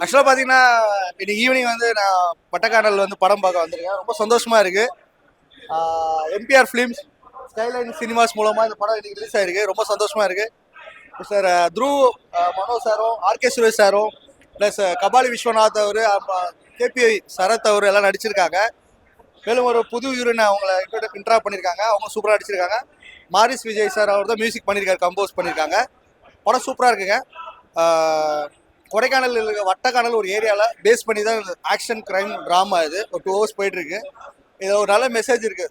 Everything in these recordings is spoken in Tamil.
ஆக்சுவலாக பார்த்தீங்கன்னா இன்னைக்கு ஈவினிங் வந்து நான் பட்டக்காடல் வந்து படம் பார்க்க வந்திருக்கேன். ரொம்ப சந்தோஷமா இருக்கு. எம்பிஆர் ஃபிலிம்ஸ் ஸ்கைலைன் சினிமாஸ் மூலமாக இந்த படம் இன்னைக்கு ரிலீஸ் ஆயிருக்கு. ரொம்ப சந்தோஷமா இருக்கு. சார் த்ருவ், மனோஜ் சாரும், ஆர்கே சுரேஷ் சாரும், ப்ளஸ் கபாலி விஸ்வநாத் அவர், கேபி சரத் அவர் எல்லாம் நடிச்சிருக்காங்க. மேலும் ஒரு புது ஹீரோயின் அவங்கள இன்ட்ரா பண்ணியிருக்காங்க. அவங்க சூப்பராக நடிச்சிருக்காங்க. மாரிஸ் விஜய் சார் அவர் தான் மியூசிக் பண்ணியிருக்காரு, கம்போஸ் பண்ணியிருக்காங்க. படம் சூப்பராக இருக்குங்க. கொடைக்கானல் வட்டக்கானல் ஒரு ஏரியாவில் பேஸ் பண்ணி தான் ஆக்ஷன் கிரைம் ட்ராமா இது. ஒரு 2 hours போயிட்டு இருக்கு. இதில் ஒரு நல்ல மெசேஜ் இருக்கு.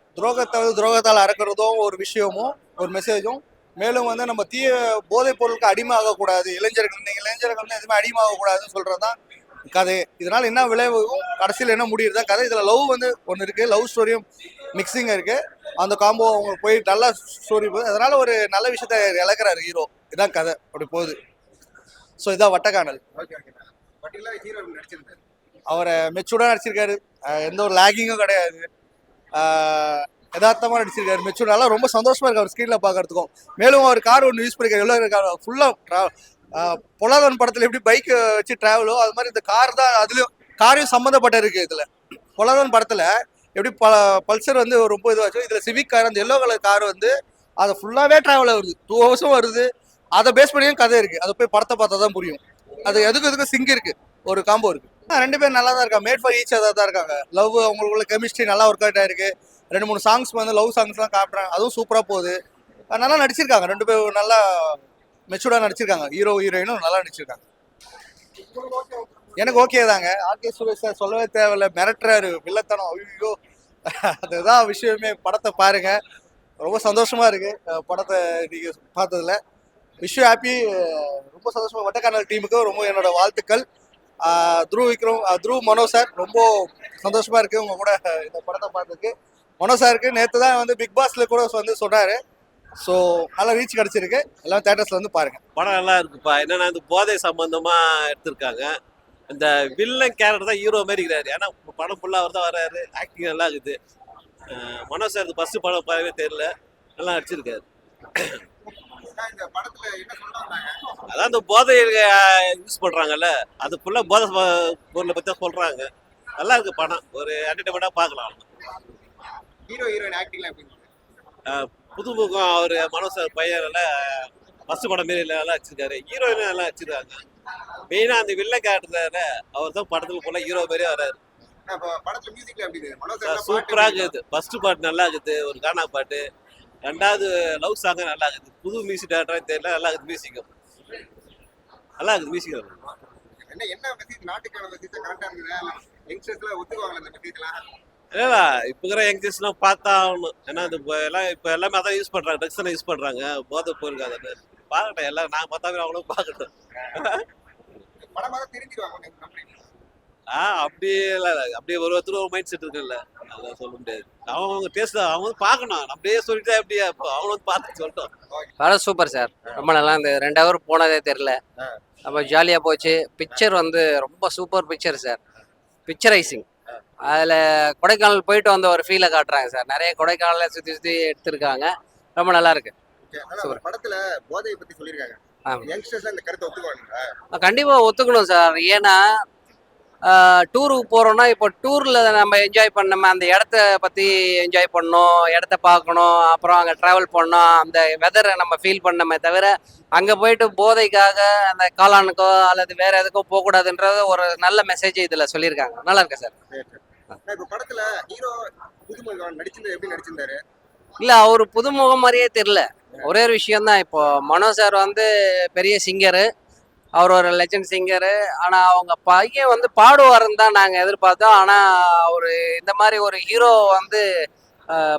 துரோகத்தால் அறக்கிறதும் ஒரு விஷயமும் ஒரு மெசேஜும். மேலும் வந்து நம்ம தீய போதைப் பொருளுக்கு அடிமை ஆகக்கூடாது. இளைஞர்கள் எதுவுமே அடிமை ஆகக்கூடாதுன்னு சொல்றது தான் கதை. இதனால என்ன விளைவும் கடைசியில் என்ன முடியுது கதை. இதில் லவ் வந்து ஒன்று இருக்கு. லவ் ஸ்டோரியும் மிக்சிங் இருக்கு. அந்த காம்போ அவங்க போய் நல்ல ஸ்டோரி போகுது. அதனால ஒரு நல்ல விஷயத்த இழக்கிறாரு ஹீரோ. இதான் கதை அப்படி போகுது. ஸோ இதான் வட்டக்கானல். அவரை மெச்சூர்டாக நடிச்சிருக்காரு. எந்த ஒரு லேகிங்கும் கிடையாது. யதார்த்தமாக நடிச்சிருக்காரு. மெச்சூர்டால ரொம்ப சந்தோஷமா இருக்கு அவர் ஸ்க்ரீனில் பார்க்கறதுக்கும். மேலும் அவர் கார் ஒன்று யூஸ் பண்ணிருக்காரு. எவ்வளோ இருக்காரு ஃபுல்லாக பொலாதவன் படத்தில் எப்படி பைக் வச்சு டிராவலோ அது மாதிரி இந்த கார் தான். அதுலயும் காரையும் சம்மந்தப்பட்ட இருக்கு. இதுல பொலாதவன் படத்துல எப்படி பல்சர் வந்து ரொம்ப இதுவாச்சு. இதுல சிவிக் கார், அந்த எல்லோ கலர் கார் வந்து அதை ஃபுல்லாவே டிராவல் வருது. 2 hours வருது. அதை பேஸ் பண்ணியும் கதை இருக்கு. அதை போய் படத்தை பார்த்தா தான் புரியும். அது எதுக்கு சிங்க் இருக்கு, ஒரு காம்போ இருக்கு. 2 பேரும் நல்லா தான் இருக்காங்க. மேட் ஃபார் ஈச் அதர் தான் இருக்காங்க. லவ் அவங்களுக்குள்ள கெமிஸ்ட்ரி நல்லா ஒர்க் அவுட் ஆயிருக்கு. 2-3 சாங்ஸ் வந்து லவ் சாங்ஸ்லாம் காட்டுறாங்க. அதுவும் சூப்பரா போகுது. நல்லா நடிச்சிருக்காங்க. 2 பேரும் நல்லா மெச்சூர்டா நடிச்சிருக்காங்க. ஹீரோ ஹீரோயினும் நல்லா நடிச்சிருக்காங்க. எனக்கு ஓகே தாங்க. ஆர்கே சுரேஷ் சார் சொல்லவே தேவையில்ல. மிரட்டுறாரு வில்லத்தனம். ஐயோ, அதுதான் விஷயமே. படத்தை பாருங்க. ரொம்ப சந்தோஷமா இருக்கு படத்தை நீங்க பார்த்ததுல. Wish happy. ரொம்ப சந்தோஷமா. வட்டக்கானல் டீமுக்கு ரொம்ப என்னோட வாழ்த்துக்கள். த்ருவ் மனோஜ் சார் ரொம்ப சந்தோஷமா இருக்கு உங்க கூட இந்த படத்தை பார்த்ததுக்கு. மனோஜ் சாருக்கு நேற்று தான் வந்து பிக் பாஸ்ல கூட வந்து சொன்னாரு. ஸோ நல்லா ரீச் கிடைச்சிருக்கு. எல்லாம் தேட்டர்ஸ்ல வந்து பாருங்க. படம் நல்லா இருக்குப்பா. என்னன்னா இந்த போதை சம்பந்தமா எடுத்திருக்காங்க. இந்த வில்லன் கேரக்டர் தான் ஹீரோ மாதிரி இருக்கிறாரு. ஏன்னா படம் ஃபுல்லாக அவர் தான் வர்றாரு. ஆக்டிங் நல்லா இருக்குது. மனோஜ் சார் ஃபர்ஸ்ட் படம் பார்க்கவே தெரியல, நல்லா நடிச்சிருக்காரு. அதான் இந்த போதை யூஸ் பண்றாங்கல்ல, அது ஃபுல்லா போதை பொருளை பத்தி தான் சொல்றாங்க. நல்லா இருக்கு படம். ஒரு என்டர்டைன்மெண்டா பார்க்கலாம். ஹீரோ ஹீரோயின் ஆக்டிங்லாம் எப்படி? புதுமுகம் அவர் மனோஜ் சார் பையனால ஃபர்ஸ்ட் படம் மாரி நல்லா வச்சிருக்காரு. ஹீரோயினும் நல்லா வச்சிருக்காங்க. மெயினா அந்த வில்ல கேரக்டர் அவர் தான் படத்துல போல ஹீரோ மாதிரியே வராரு. படத்துல மியூசிக்ல எப்படி இருக்கு? சூப்பரா இருக்குது. ஃபர்ஸ்ட் பாட்டு நல்லா இருக்குது, ஒரு கானா பாட்டு. 2வது லவ் சாங் நல்லா இருக்குது. புது மியூசிக் டேரக்டரா தெரியல, நல்லா இருக்குது. மியூசிக்கும் நல்லா இருக்குது. மியூசிக் என்ன மெசேஜ்? நாட்டுக்கான மெசேஜ் கரெக்டா இருக்குதா? யங்ஸ்டர்ஸ்லாம் ஒத்துக்குவாங்க இந்த மெசேஜ்லாம்? இல்லைடா, இப்போ இருக்கிற யங்ஸ்டர்ஸ்லாம் பார்த்தா ஆகணும். ஏன்னா இப்போ எல்லாமே அதான் யூஸ் பண்றாங்க. ட்ரக்ஸ் எல்லாம் யூஸ் பண்றாங்க. போதை போயிருக்காது. பார்க்கட்டும். எல்லாம் நான் பார்த்தாவே அவங்களும் பார்க்கட்டும். படமாக தெரிஞ்சுக்குவாங்க. அப்படியே இல்லை. அப்படியே ஒருத்தர் ஒரு மைண்ட் செட் இருக்குல்ல, அதெல்லாம் சொல்ல முடியாது. அவங்க டேஸ்ட் அவங்க வந்து பார்க்கணும். அப்படியே சொல்லிட்டா அப்படியே அவங்க வந்து பார்த்து சொல்லட்டும். படம் சூப்பர் சார். ரொம்ப நல்லா இந்த 2 hour போனதே தெரியல. நம்ம ஜாலியாக போச்சு. பிக்சர் வந்து ரொம்ப சூப்பர் பிக்சர் சார். பிக்சரைசிங் அதில் கொடைக்கானல் போயிட்டு வந்த ஒரு ஃபீலை காட்டுறாங்க சார். நிறைய கொடைக்கானலை சுற்றி சுற்றி எடுத்திருக்காங்க. ரொம்ப நல்லா இருக்கு. படத்துல போதையை பத்தி சொல்லியிருக்காங்க. யங்ஸ்டர்ஸ் இந்த கருத்தை ஒத்துக்குவாங்க? கண்டிப்பாக ஒத்துக்கணும் சார். ஏன்னா டூருக்கு போகிறோன்னா, இப்போ டூரில் நம்ம என்ஜாய் பண்ணோம், அந்த இடத்த பற்றி என்ஜாய் பண்ணணும், இடத்த பார்க்கணும், அப்புறம் அங்கே ட்ராவல் பண்ணோம், அந்த வெதரை நம்ம ஃபீல் பண்ணோமே தவிர அங்கே போயிட்டு போதைக்காக அந்த காளானுக்கோ அல்லது வேற எதுக்கோ போகக்கூடாதுன்றது ஒரு நல்ல மெசேஜ் இதில் சொல்லியிருக்காங்க. நல்லா இருக்கு சார். இப்போ படத்துல ஹீரோ புதுமுகம் நடிச்சிருந்தா எப்படி நடிச்சிருந்தாரு? இல்லை, அவர் புதுமுகம் மாதிரியே தெரியல. ஒரே ஒரு விஷயம்தான். இப்போ மனோஜ் சார் வந்து பெரிய சிங்கரு, அவர் ஒரு லெஜண்ட் சிங்கரு. ஆனால் அவங்க பையன் வந்து பாடுவாருன்னு தான் நாங்கள் எதிர்பார்த்தோம். ஆனால் அவர் இந்த மாதிரி ஒரு ஹீரோ வந்து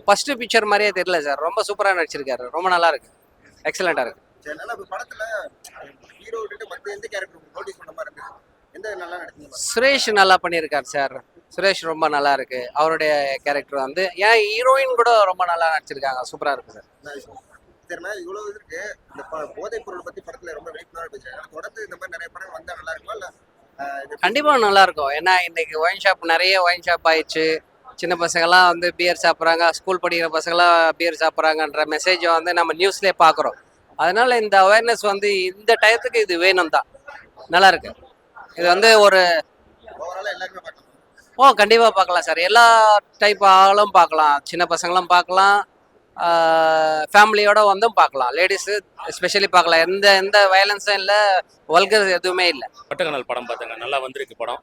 ஃபர்ஸ்ட் பிக்சர் மாதிரியே தெரியல சார். ரொம்ப சூப்பராக நடிச்சிருக்காரு. ரொம்ப நல்லா இருக்கு. எக்ஸலண்டா இருக்கு. படத்துல ஹீரோ மற்ற எந்த கேரக்டர் நோட்டீஸ் பண்ண மாதிரி இருக்கு? எந்த நல்லா நடிச்சீங்க? சுரேஷ் நல்லா பண்ணியிருக்காரு சார். சுரேஷ் ரொம்ப நல்லா இருக்கு. அவருடைய கேரக்டர் வந்து ஏன் ஹீரோயின் கூட ரொம்ப நல்லா நடிச்சிருக்காங்க. சூப்பரா இருக்கு சார். இவ்வளவு இருக்கு. இந்த போதைப் பொருள் பத்தி படத்துல ரொம்ப விழிப்புணர்வு பேசுறாங்க. தொடர்ந்து இந்த மாதிரி நிறைய படம் வந்தா நல்லா இருக்குமா? இல்ல கண்டிப்பா நல்லா இருக்கும். ஏன்னா இன்னைக்கு ஒயின் ஷாப், நிறைய ஒயின் ஷாப் ஆயிடுச்சு. சின்ன பசங்கள்லாம் வந்து பியர் சாப்பிட்றாங்க, ஸ்கூல் படிக்கிற பசங்களாம் பியர் சாப்பிட்றாங்கன்ற மெசேஜை வந்து நம்ம நியூஸ்லேயே பார்க்குறோம். அதனால இந்த அவேர்னஸ் வந்து இந்த டயத்துக்கு இது வேணும் தான். நல்லா இருக்கு. இது வந்து ஒரு ஓவராலா எல்லாருமே பார்க்கலாம். கண்டிப்பாக பார்க்கலாம் சார். எல்லா டைப் ஆளும் பார்க்கலாம், சின்ன பசங்களும் பார்க்கலாம், ஃபேமிலியோட வந்தும் பார்க்கலாம், லேடிஸு எஸ்பெஷலி பார்க்கலாம். எந்த எந்த வயலன்ஸும் இல்லை, வல்கர் எதுவுமே இல்லை. பட்டக்கனல் படம் பார்த்தேங்க, நல்லா வந்திருக்கு படம்.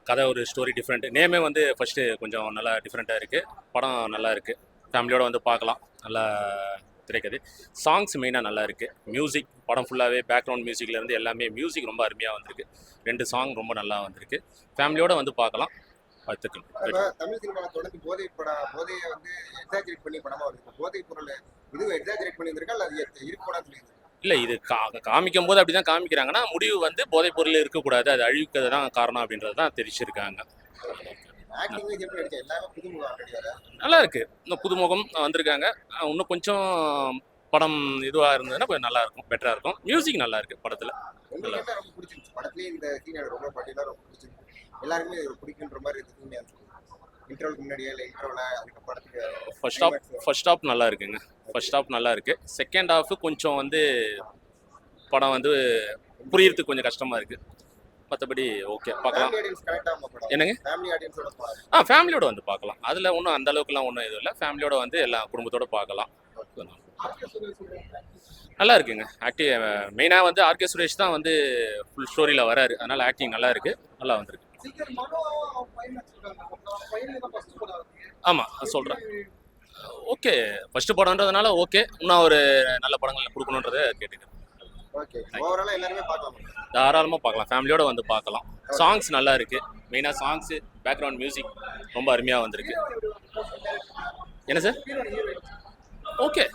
கதை ஒரு ஸ்டோரி டிஃப்ரெண்ட், நேமே வந்து ஃபஸ்ட்டு கொஞ்சம் நல்லா டிஃப்ரெண்ட்டாக இருக்குது. படம் நல்லா இருக்குது, ஃபேமிலியோடு வந்து பார்க்கலாம். நல்லா திரைக்கதை, சாங்ஸ் மெயினாக நல்லா இருக்குது. மியூசிக் படம் ஃபுல்லாகவே பேக்ரவுண்ட் மியூசிக்லேருந்து எல்லாமே மியூசிக் ரொம்ப அருமையாக வந்திருக்கு. 2 சாங் ரொம்ப நல்லா வந்திருக்கு, ஃபேமிலியோடு வந்து பார்க்கலாம். வாழ்த்துக்கள். இப்ப தமிழ் சினிமாவை தொடர்ந்து போதையை வந்து எக்ஸாஜரேட் பண்ணி படமா வருது. போதைப் பொருள் இதுவும் எக்ஸாஜரேட் பண்ணி வந்திருக்கா அல்ல அது இருக்கு படம் சொல்லியிருக்கு? இல்லை, இது காமிக்கும் போது அப்படி தான் காமிக்கிறாங்கன்னா, முடிவு வந்து போதைப் பொருள் இருக்கக்கூடாது, அது அழிவுக்கிறது தான் காரணம் அப்படின்றது தான் தெரிவிச்சிருக்காங்க. ஆக்டிங் எப்படி நடிச்சா எல்லாமே புதுமுகம் ஆல்ரெடி வர நல்லா இருக்குது, இன்னும் புதுமுகம் வந்திருக்காங்க. இன்னும் கொஞ்சம் படம் இதுவாக இருந்ததுன்னா கொஞ்சம் நல்லா இருக்கும், பெட்டராக இருக்கும். மியூசிக் நல்லா இருக்குது படத்தில். உங்களுக்கு என்ன ரொம்ப பிடிச்சிருச்சு படத்துலயே? இந்த சீன் எனக்கு ரொம்ப பர்டிகுலரா ரொம்ப பிடிச்சிருக்கு. எல்லாருமே இது பிடிக்குன்ற மாதிரி இந்த சீன் இன்டர்வலுக்கு முன்னாடியே இல்லை இன்டர்வல அதுக்கு படத்துக்கு ஃபர்ஸ்ட் ஹாஃப் நல்லா இருக்குங்க, ஃபர்ஸ்ட் ஹாஃப் நல்லா இருக்குது. செகண்ட் ஹாஃப் கொஞ்சம் வந்து படம் வந்து புரியறதுக்கு கொஞ்சம் கஷ்டமாக இருக்குது. மற்றபடி ஓகே, பார்க்கலாம். என்னங்க? ஃபேமிலியோட வந்து பார்க்கலாம். அதில் ஒன்றும் அந்த அளவுக்குலாம் ஒன்றும் எதுவும் இல்லை, ஃபேமிலியோட வந்து எல்லா குடும்பத்தோட பார்க்கலாம். நல்லா இருக்குங்க. ஆக்டிங் மெயினாக வந்து ஆர்கே சுரேஷ் தான் வந்து ஃபுல் ஸ்டோரியில் வராரு, அதனால் ஆக்டிங் நல்லா இருக்குது, நல்லா வந்திருக்கு. ஆமாம் சொல்கிறேன். ஓகே, ஃபஸ்ட்டு படம்ன்றதுனால ஓகே, இன்னும் ஒரு நல்ல படங்கள் கொடுக்கணுன்றதை கேட்டுக்கிறேன். தாராளமாக பார்க்கலாம், ஃபேமிலியோட வந்து பார்க்கலாம். சாங்ஸ் நல்லா இருக்குது, மெயினாக சாங்ஸு பேக்ரவுண்ட் மியூசிக் ரொம்ப அருமையாக வந்திருக்கு. என்ன சார்? ஓகே,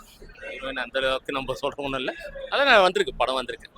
அந்த அளவுக்கு நம்ம சொல்கிற ஒன்றும் இல்லை, அதான் வந்திருக்கு, படம் வந்திருக்கு.